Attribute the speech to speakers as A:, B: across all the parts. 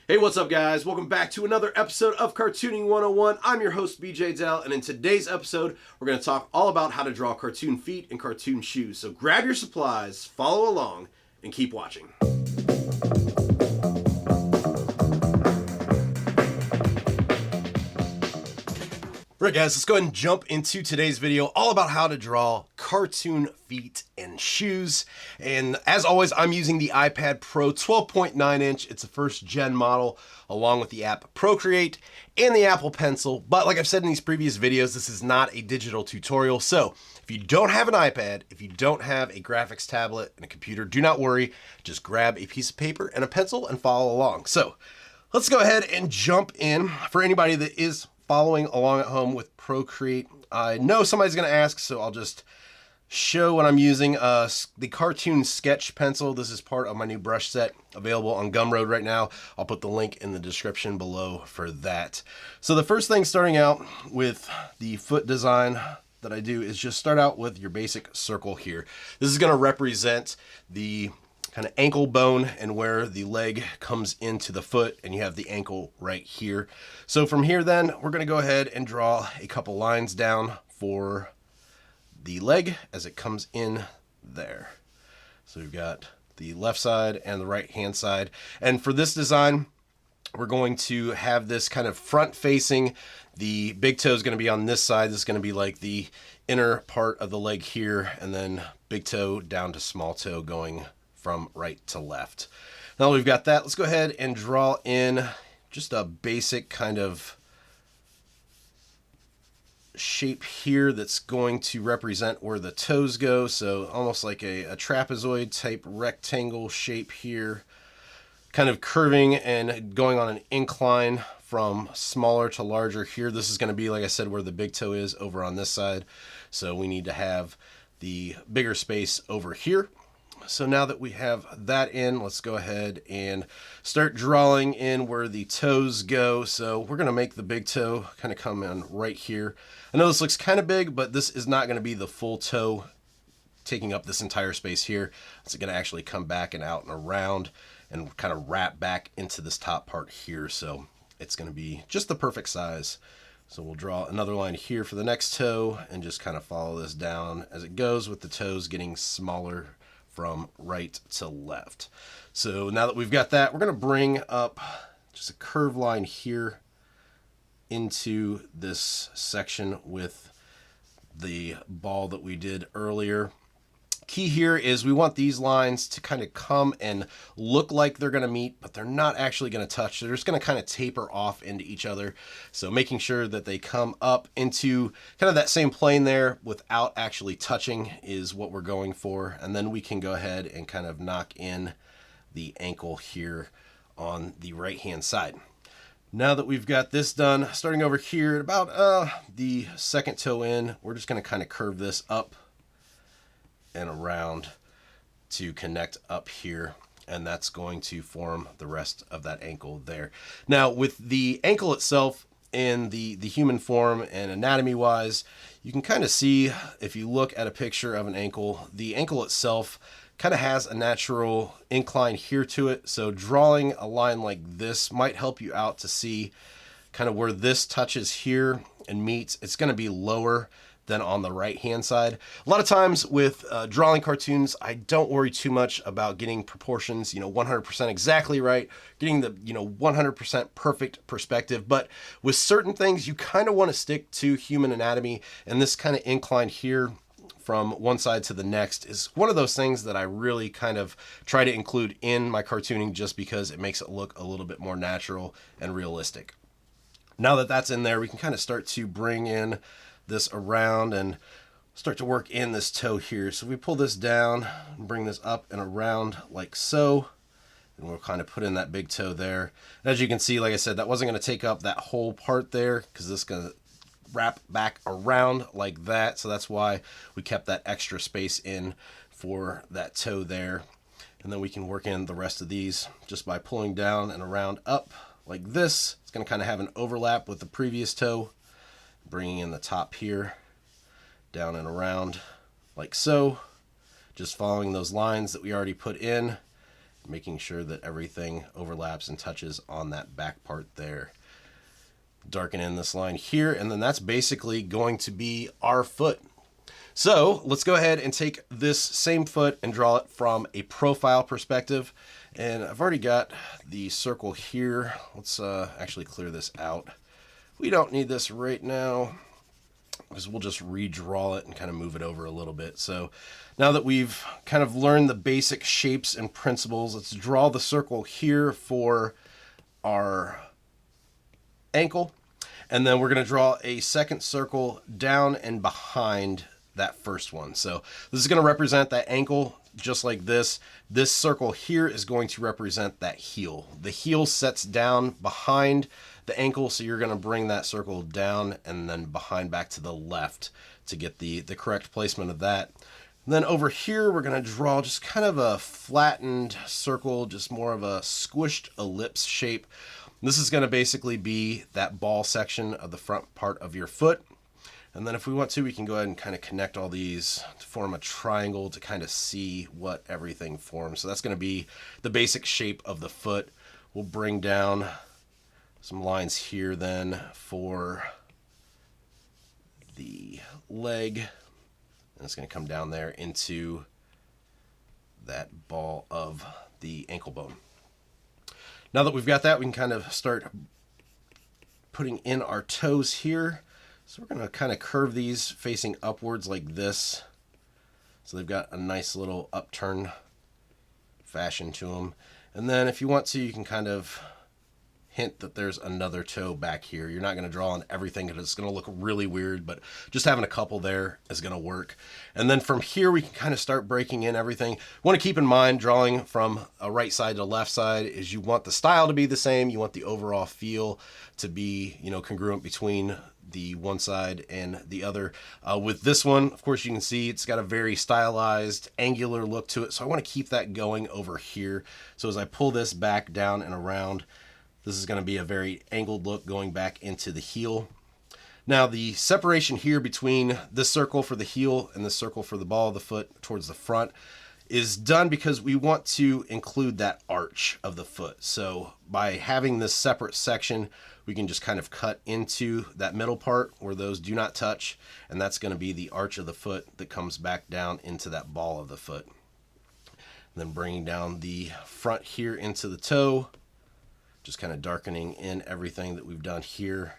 A: Hey, what's up, guys? Welcome back to another episode of Cartooning 101. I'm your host, BJ Dell, and in today's episode, we're going to talk all about how to draw cartoon feet and cartoon shoes. So grab your supplies, follow along, and keep watching. Alright guys, let's go ahead and jump into today's video all about how to draw cartoon feet and shoes. And as always, I'm using the iPad Pro 12.9 inch. It's a first gen model along with the app Procreate and the Apple Pencil. But like I've said in these previous videos, this is not a digital tutorial. So if you don't have an iPad, if you don't have a graphics tablet and a computer, do not worry. Just grab a piece of paper and a pencil and follow along. So let's go ahead and jump in. For anybody that is following along at home with Procreate, I know somebody's going to ask, so I'll just show what I'm using. The cartoon sketch pencil. This is part of my new brush set available on Gumroad right now. I'll put the link in the description below for that. So the first thing, starting out with the foot design that I do, is just start out with your basic circle here. This is going to represent the kind of ankle bone and where the leg comes into the foot, and you have the ankle right here. So from here then, we're going to go ahead and draw a couple lines down for the leg as it comes in there. So we've got the left side and the right hand side. And for this design, we're going to have this kind of front facing. The big toe is going to be on this side. This is going to be like the inner part of the leg here, and then big toe down to small toe going from right to left. Now we've got that, let's go ahead and draw in just a basic kind of shape here that's going to represent where the toes go. So almost like a trapezoid type rectangle shape here, kind of curving and going on an incline from smaller to larger here. This is going to be, like I said, where the big toe is over on this side. So we need to have the bigger space over here. So now that we have that in, let's go ahead and start drawing in where the toes go. So we're going to make the big toe kind of come in right here. I know this looks kind of big, but this is not going to be the full toe taking up this entire space here. It's going to actually come back and out and around and kind of wrap back into this top part here. So it's going to be just the perfect size. So we'll draw another line here for the next toe and just kind of follow this down as it goes, with the toes getting smaller from right to left. So now that we've got that, we're going to bring up just a curved line here into this section with the ball that we did earlier. Key here is we want these lines to kind of come and look like they're going to meet, but they're not actually going to touch. They're just going to kind of taper off into each other. So making sure that they come up into kind of that same plane there without actually touching is what we're going for. And then we can go ahead and kind of knock in the ankle here on the right hand side. Now that we've got this done, starting over here at about the second toe in, we're just going to kind of curve this up and around to connect up here, and that's going to form the rest of that ankle there. Now with the ankle itself in the human form and anatomy wise, you can kind of see, if you look at a picture of an ankle, the ankle itself kind of has a natural incline here to it. So drawing a line like this might help you out to see kind of where this touches here and meets. It's going to be lower than on the right hand side. A lot of times with drawing cartoons, I don't worry too much about getting proportions 100% exactly right, getting the 100% perfect perspective. But with certain things, you kind of want to stick to human anatomy, and this kind of incline here from one side to the next is one of those things that I really kind of try to include in my cartooning, just because it makes it look a little bit more natural and realistic. Now that that's in there, we can kind of start to bring in this around and start to work in this toe here. So we pull this down and bring this up and around like so, and we'll kind of put in that big toe there. And as you can see, like I said, that wasn't going to take up that whole part there, because this is going to wrap back around like that. So that's why we kept that extra space in for that toe there. And then we can work in the rest of these just by pulling down and around up like this. It's going to kind of have an overlap with the previous toe, bringing in the top here, down and around like so, just following those lines that we already put in, making sure that everything overlaps and touches on that back part there. Darken in this line here, and then that's basically going to be our foot. So let's go ahead and take this same foot and draw it from a profile perspective. And I've already got the circle here. Let's actually clear this out. We don't need this right now, because we'll just redraw it and kind of move it over a little bit. So now that we've kind of learned the basic shapes and principles, let's draw the circle here for our ankle. And then we're going to draw a second circle down and behind that first one. So this is going to represent that ankle just like this. This circle here is going to represent that heel. The heel sets down behind the ankle, so you're going to bring that circle down and then behind back to the left to get the correct placement of that. And then over here, we're going to draw just kind of a flattened circle, just more of a squished ellipse shape. This is going to basically be that ball section of the front part of your foot. And then if we want to, we can go ahead and kind of connect all these to form a triangle to kind of see what everything forms. So that's going to be the basic shape of the foot. We'll bring down some lines here then for the leg. And it's going to come down there into that ball of the ankle bone. Now that we've got that, we can kind of start putting in our toes here. So we're going to kind of curve these facing upwards like this. So they've got a nice little upturn fashion to them. And then if you want to, you can kind of hint that there's another toe back here. You're not going to draw on everything because it's going to look really weird, but just having a couple there is going to work. And then from here, we can kind of start breaking in everything. Want to keep in mind, drawing from a right side to left side, is you want the style to be the same. You want the overall feel to be, congruent between the one side and the other. With this one, of course, you can see it's got a very stylized, angular look to it. So I want to keep that going over here. So as I pull this back down and around, this is going to be a very angled look going back into the heel. Now the separation here between this circle for the heel and this circle for the ball of the foot towards the front is done because we want to include that arch of the foot. So by having this separate section, we can just kind of cut into that middle part where those do not touch, and that's going to be the arch of the foot that comes back down into that ball of the foot. And then bringing down the front here into the toe, just kind of darkening in everything that we've done here,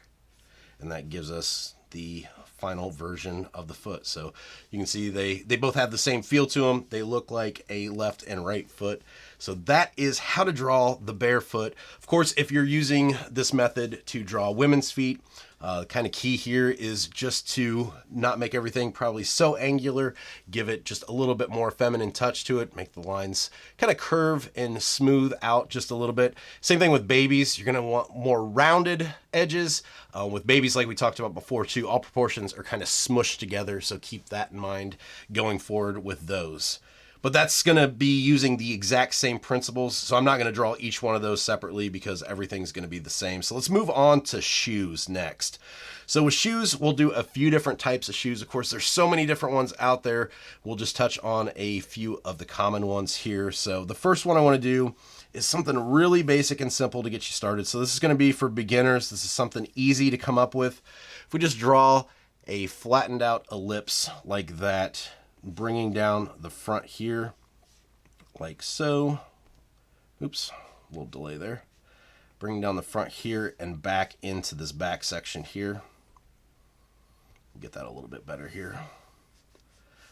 A: and that gives us the final version of the foot. So you can see they both have the same feel to them. They look like a left and right foot. So that is how to draw the bare foot. Of course, if you're using this method to draw women's feet, kind of key here is just to not make everything probably so angular. Give it just a little bit more feminine touch to it. Make the lines kind of curve and smooth out just a little bit. Same thing with babies. You're going to want more rounded edges. With babies, like we talked about before too, all proportions are kind of smushed together. So keep that in mind going forward with those. But that's going to be using the exact same principles. So I'm not going to draw each one of those separately because everything's going to be the same. So let's move on to shoes next. So with shoes, we'll do a few different types of shoes. Of course, there's so many different ones out there. We'll just touch on a few of the common ones here. So the first one I want to do is something really basic and simple to get you started. So this is going to be for beginners. This is something easy to come up with. If we just draw a flattened out ellipse like that, bringing down the front here like so. Oops, a little delay there. Bringing down the front here and back into this back section here. Get that a little bit better here.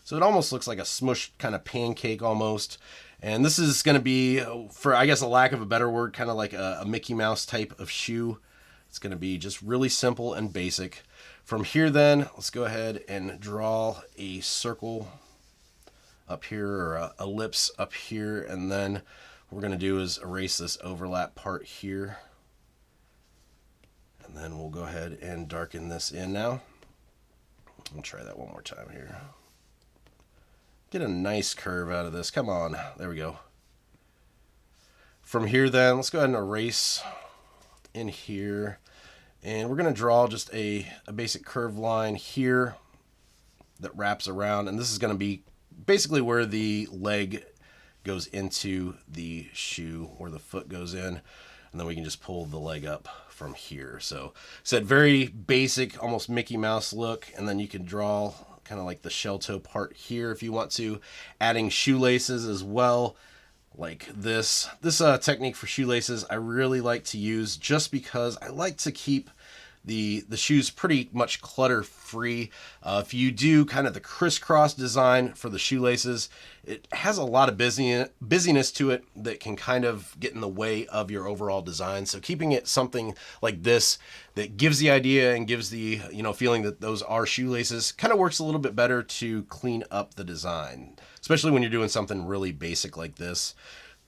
A: So it almost looks like a smushed kind of pancake almost. And this is going to be, for I guess a lack of a better word, kind of like a Mickey Mouse type of shoe. It's going to be just really simple and basic. From here then, let's go ahead and draw a circle up here, or a ellipse up here, and then what we're going to do is erase this overlap part here. And then we'll go ahead and darken this in now. I'll try that one more time here. Get a nice curve out of this. Come on. There we go. From here then, let's go ahead and erase in here. And we're going to draw just a basic curved line here that wraps around. And this is going to be basically where the leg goes into the shoe where the foot goes in, and then we can just pull the leg up from here. So said very basic, almost Mickey Mouse look, and then you can draw kind of like the shell toe part here if you want to, adding shoelaces as well. Like this technique for shoelaces I really like to use just because I like to keep the shoes pretty much clutter free. If you do kind of the crisscross design for the shoelaces, it has a lot of busyness to it that can kind of get in the way of your overall design. So keeping it something like this that gives the idea and gives the feeling that those are shoelaces kind of works a little bit better to clean up the design, especially when you're doing something really basic like this.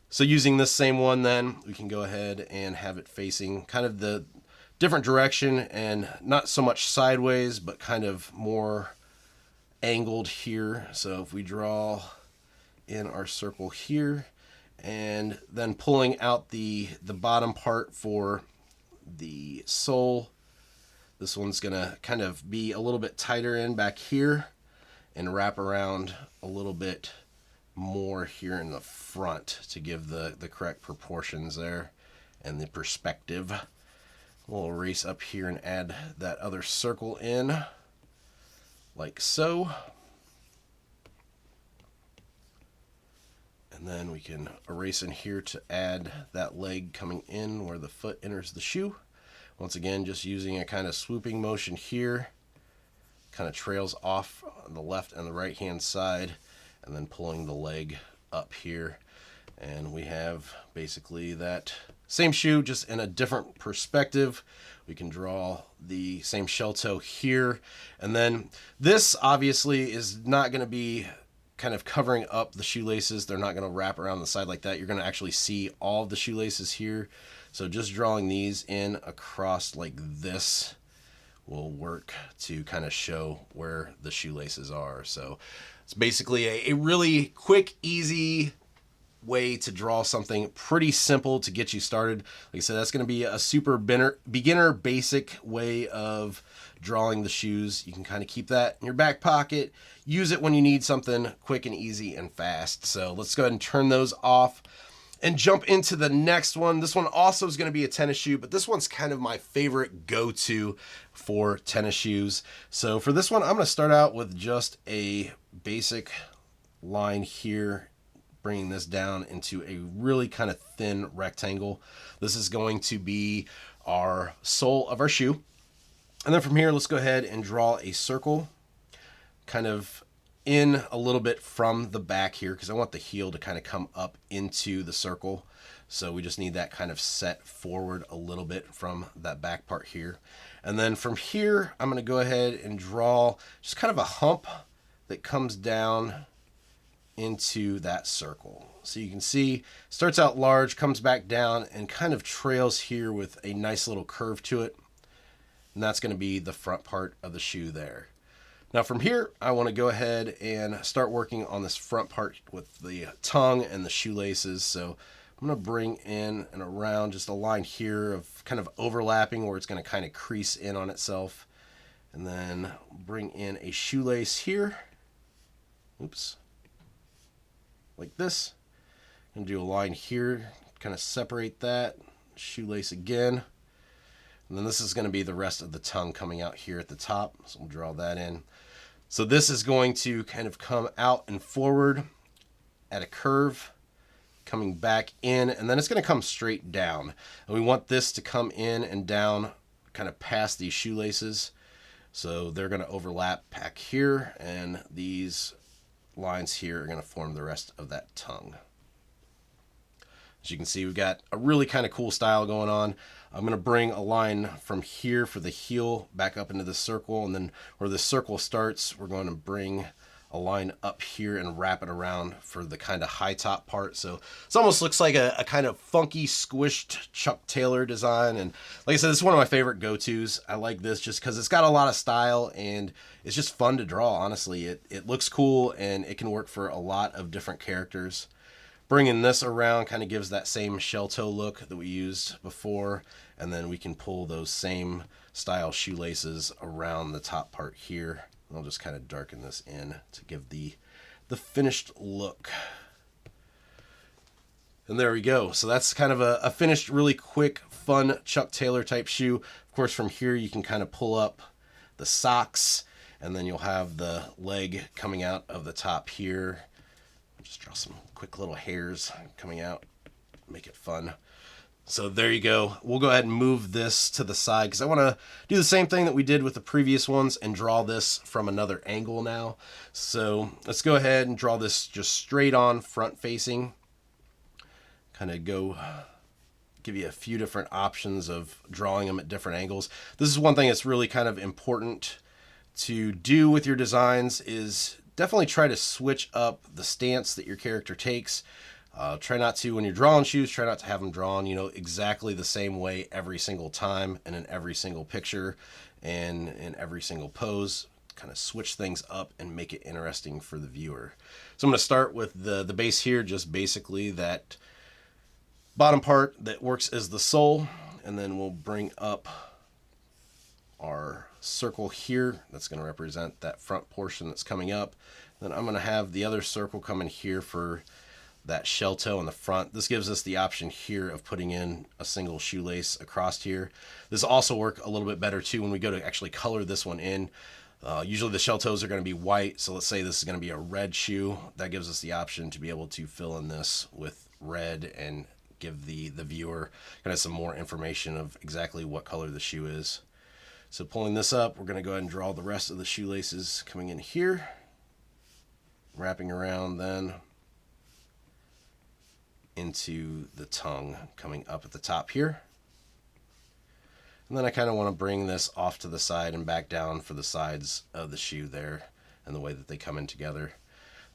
A: So using this same one, then we can go ahead and have it facing kind of the different direction and not so much sideways, but kind of more angled here. So if we draw in our circle here and then pulling out the bottom part for the sole, this one's gonna kind of be a little bit tighter in back here and wrap around a little bit more here in the front to give the correct proportions there and the perspective. We'll erase up here and add that other circle in, like so. And then we can erase in here to add that leg coming in where the foot enters the shoe. Once again, just using a kind of swooping motion here, kind of trails off on the left and the right hand side, and then pulling the leg up here. And we have basically that same shoe, just in a different perspective. We can draw the same shell toe here. And then this obviously is not going to be kind of covering up the shoelaces. They're not going to wrap around the side like that. You're going to actually see all of the shoelaces here. So just drawing these in across like this will work to kind of show where the shoelaces are. So it's basically a really quick, easy way to draw something pretty simple to get you started. Like I said, that's going to be a super beginner basic way of drawing the shoes. You can kind of keep that in your back pocket, use it when you need something quick and easy and fast. So let's go ahead and turn those off and jump into the next one. This one also is going to be a tennis shoe, but this one's kind of my favorite go-to for tennis shoes. So for this one, I'm going to start out with just a basic line here, bringing this down into a really kind of thin rectangle. This is going to be our sole of our shoe. And then from here, let's go ahead and draw a circle kind of in a little bit from the back here, because I want the heel to kind of come up into the circle. So we just need that kind of set forward a little bit from that back part here. And then from here, I'm going to go ahead and draw just kind of a hump that comes down into that circle. So you can see, starts out large, comes back down, and kind of trails here with a nice little curve to it. And that's going to be the front part of the shoe there. Now from here, I want to go ahead and start working on this front part with the tongue and the shoelaces. So I'm going to bring in and around just a line here of kind of overlapping where it's going to kind of crease in on itself. And then bring in a shoelace here. Oops. Like this. I'm going to do a line here, kind of separate that. Shoelace again. And then this is going to be the rest of the tongue coming out here at the top. So we'll draw that in. So this is going to kind of come out and forward at a curve, coming back in, and then it's going to come straight down. And we want this to come in and down kind of past these shoelaces. So they're going to overlap back here, and these lines here are going to form the rest of that tongue. As you can see, we've got a really kind of cool style going on. I'm going to bring a line from here for the heel back up into the circle, and then where the circle starts, we're going to bring a line up here and wrap it around for the kind of high top part. So it almost looks like a kind of funky squished Chuck Taylor design. And like I said, this is one of my favorite go-tos. I like this just because it's got a lot of style and it's just fun to draw. Honestly, it looks cool and it can work for a lot of different characters. Bringing this around kind of gives that same shell toe look that we used before, and then we can pull those same style shoelaces around the top part here. I'll just kind of darken this in to give the finished look. And there we go. So that's kind of a finished, really quick, fun Chuck Taylor type shoe. Of course, from here you can kind of pull up the socks, and then you'll have the leg coming out of the top here. Just draw some quick little hairs coming out, make it fun. So there you go. We'll go ahead and move this to the side because I want to do the same thing that we did with the previous ones and draw this from another angle now. So let's go ahead and draw this just straight on front facing. Kind of give you a few different options of drawing them at different angles. This is one thing that's really kind of important to do with your designs, is definitely try to switch up the stance that your character takes. Try not to, when you're drawing shoes, try not to have them drawn, exactly the same way every single time and in every single picture and in every single pose. Kind of switch things up and make it interesting for the viewer. So I'm going to start with the base here, just basically that bottom part that works as the sole, and then we'll bring up our circle here that's going to represent that front portion that's coming up. Then I'm going to have the other circle come in here for that shell toe in the front. This gives us the option here of putting in a single shoelace across here. This will also work a little bit better too when we go to actually color this one in. Usually the shell toes are going to be white, so let's say this is going to be a red shoe. That gives us the option to be able to fill in this with red and give the viewer kind of some more information of exactly what color the shoe is. So pulling this up, we're going to go ahead and draw the rest of the shoelaces coming in here, wrapping around then into the tongue coming up at the top here. And then I kind of want to bring this off to the side and back down for the sides of the shoe there and the way that they come in together.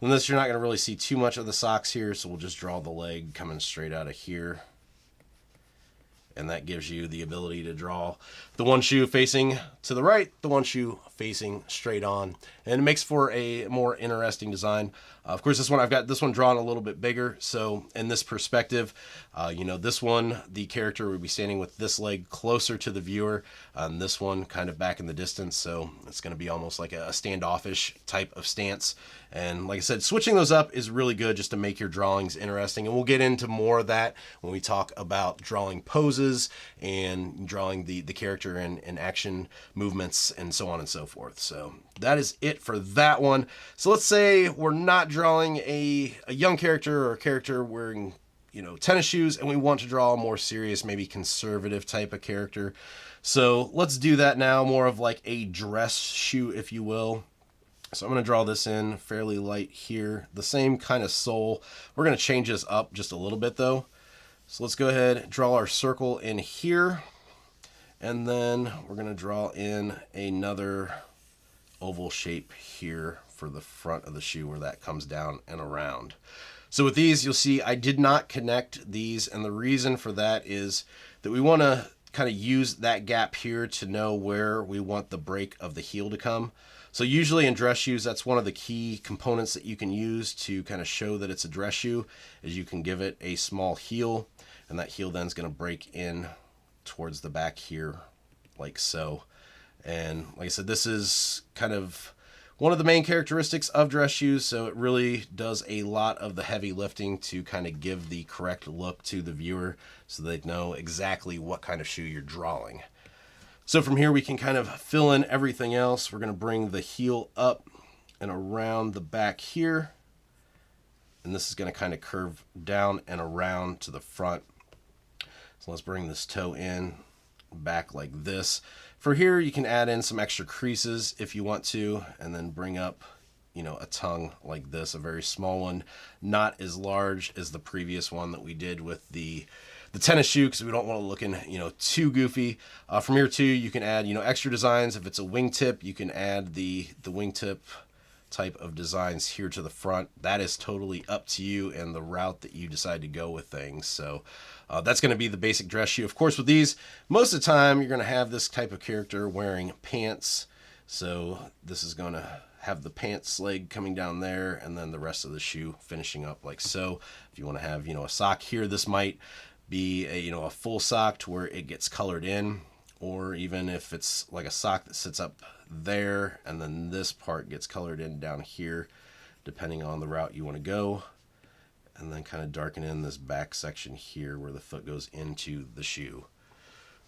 A: And this, you're not going to really see too much of the socks here, so we'll just draw the leg coming straight out of here. And that gives you the ability to draw the one shoe facing to the right, the one shoe facing straight on. And it makes for a more interesting design. Of course, I've got this one drawn a little bit bigger. So in this perspective, this one, the character would be standing with this leg closer to the viewer, and this one kind of back in the distance. So it's going to be almost like a standoffish type of stance. And like I said, switching those up is really good just to make your drawings interesting. And we'll get into more of that when we talk about drawing poses and drawing the character and action movements and so on and so forth. So that is it for that one. So let's say we're not drawing a young character or a character wearing tennis shoes, and we want to draw a more serious, maybe conservative type of character. So let's do that now, more of like a dress shoe, if you will. So I'm going to draw this in fairly light here, the same kind of sole. We're going to change this up just a little bit though. So let's go ahead and draw our circle in here, and then we're going to draw in another oval shape here for the front of the shoe where that comes down and around. So with these, you'll see I did not connect these, and the reason for that is that we want to kind of use that gap here to know where we want the break of the heel to come. So usually in dress shoes, that's one of the key components that you can use to kind of show that it's a dress shoe, is you can give it a small heel, and that heel then is going to break in towards the back here like so. And like I said, this is kind of one of the main characteristics of dress shoes, so it really does a lot of the heavy lifting to kind of give the correct look to the viewer so they know exactly what kind of shoe you're drawing. So from here we can kind of fill in everything else. We're going to bring the heel up and around the back here, and this is going to kind of curve down and around to the front. So let's bring this toe in back like this. For here you can add in some extra creases if you want to, and then bring up a tongue like this, a very small one, not as large as the previous one that we did with the tennis shoe, because we don't want to looking too goofy. From here too, you can add extra designs. If it's a wingtip, you can add the wingtip type of designs here to the front. That is totally up to you and the route that you decide to go with things. So that's going to be the basic dress shoe. Of course, with these, most of the time you're going to have this type of character wearing pants. So this is going to have the pants leg coming down there, and then the rest of the shoe finishing up like so. If you want to have a sock here, this might be a full sock to where it gets colored in, or even if it's like a sock that sits up there and then this part gets colored in down here, depending on the route you want to go. and then kind of darken in this back section here where the foot goes into the shoe.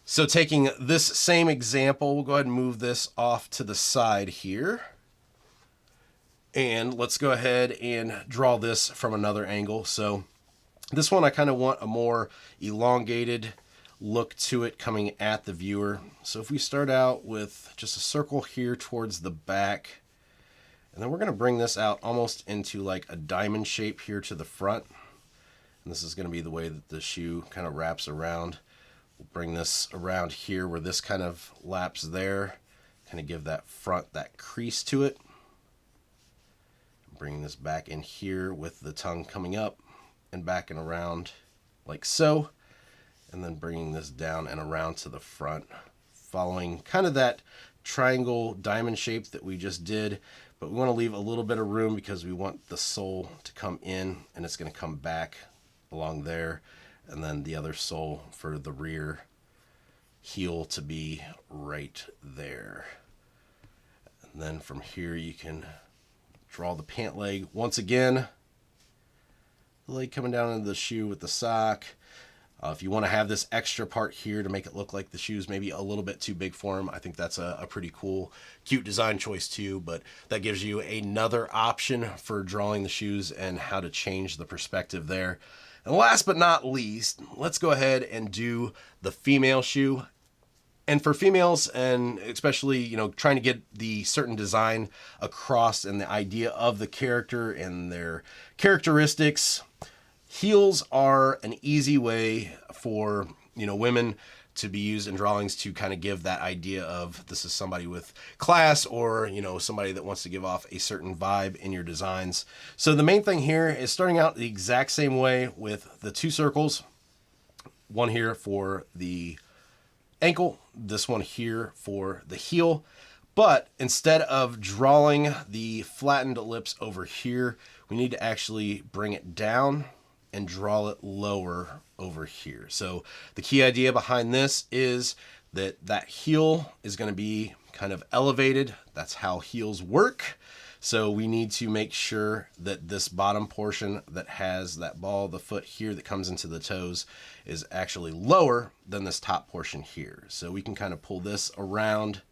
A: So taking this same example, we'll go ahead and move this off to the side here. And let's go ahead and draw this from another angle. So this one I kind of want a more elongated look to it coming at the viewer. So if we start out with just a circle here towards the back, and then we're going to bring this out almost into like a diamond shape here to the front. And this is going to be the way that the shoe kind of wraps around. We'll bring this around here where this kind of laps there, kind of give that front, that crease to it. Bring this back in here with the tongue coming up and back and around like so. And then bringing this down and around to the front, following kind of that triangle diamond shape that we just did. But we want to leave a little bit of room because we want the sole to come in and it's going to come back along there. And then the other sole for the rear heel to be right there. And then from here you can draw the pant leg once again. The leg coming down into the shoe with the sock. If you want to have this extra part here to make it look like the shoe's maybe a little bit too big for him, I think that's a pretty cool, cute design choice too, but that gives you another option for drawing the shoes and how to change the perspective there. And last but not least, let's go ahead and do the female shoe. And for females, and especially, you know, trying to get the certain design across and the idea of the character and their characteristics, heels are an easy way for, you know, women to be used in drawings to kind of give that idea of this is somebody with class or, you know, somebody that wants to give off a certain vibe in your designs. So the main thing here is starting out the exact same way with the two circles, one here for the ankle, this one here for the heel. But instead of drawing the flattened ellipse over here, we need to actually bring it down and draw it lower over here. So the key idea behind this is that that heel is going to be kind of elevated. That's how heels work. So we need to make sure that this bottom portion that has that ball of the foot here that comes into the toes is actually lower than this top portion here. So we can kind of pull this around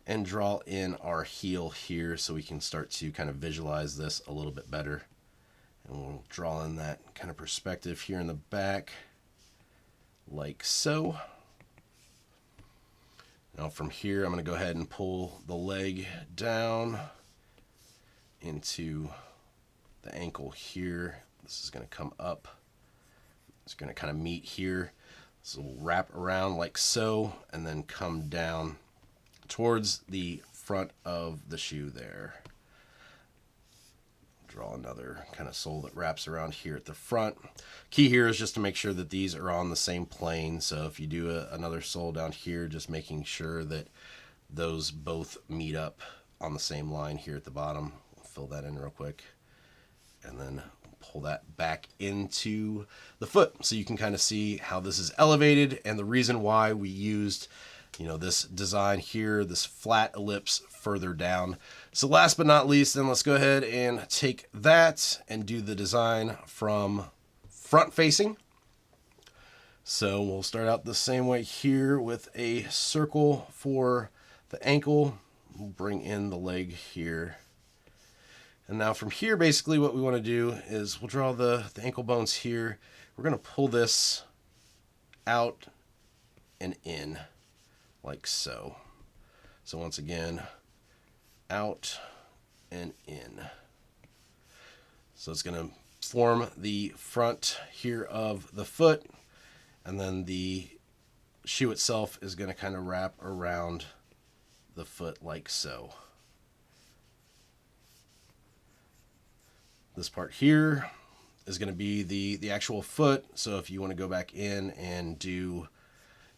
A: and draw in our heel here so we can start to kind of visualize this a little bit better. And we'll draw in that kind of perspective here in the back like so. Now from here, I'm going to go ahead and pull the leg down into the ankle here. This is going to come up. It's going to kind of meet here. So we'll wrap around like so and then come down towards the front of the shoe there. Draw another kind of sole that wraps around here at the front. Key here is just to make sure that these are on the same plane. So if you do another sole down here, just making sure that those both meet up on the same line here at the bottom. We'll fill that in real quick and then pull that back into the foot so you can kind of see how this is elevated and the reason why we used, you know, this design here, this flat ellipse further down. So last but not least, then let's go ahead and take that and do the design from front facing. So we'll start out the same way here with a circle for the ankle. We'll bring in the leg here. And now from here, basically what we want to do is we'll draw the ankle bones here. We're going to pull this out and in like so. So once again, out and in. So it's going to form the front here of the foot, and then the shoe itself is going to kind of wrap around the foot like so. This part here is going to be the actual foot. So if you want to go back in and do,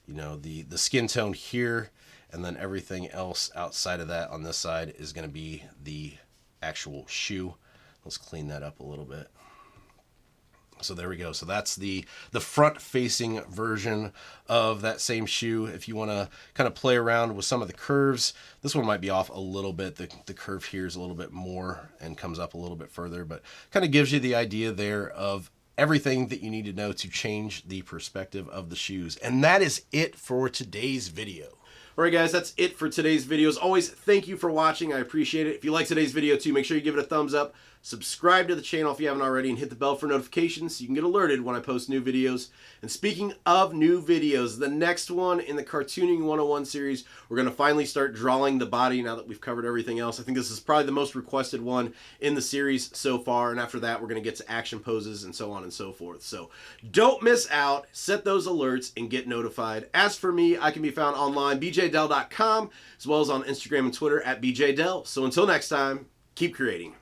A: you know, the skin tone here, and then everything else outside of that on this side is going to be the actual shoe. Let's clean that up a little bit. So there we go. So that's the front-facing version of that same shoe. If you want to kind of play around with some of the curves, this one might be off a little bit. The curve here is a little bit more and comes up a little bit further, but kind of gives you the idea there of everything that you need to know to change the perspective of the shoes. And that is it for today's video. All right, guys, that's it for today's video. As always, thank you for watching. I appreciate it. If you like today's video too, make sure you give it a thumbs up. Subscribe to the channel if you haven't already, and hit the bell for notifications so you can get alerted when I post new videos. And speaking of new videos, the next one in the Cartooning 101 series, we're going to finally start drawing the body now that we've covered everything else. I think this is probably the most requested one in the series so far, and after that, we're going to get to action poses and so on and so forth. So don't miss out. Set those alerts and get notified. As for me, I can be found online, bjdell.com, as well as on Instagram and Twitter at bjdell. So until next time, keep creating.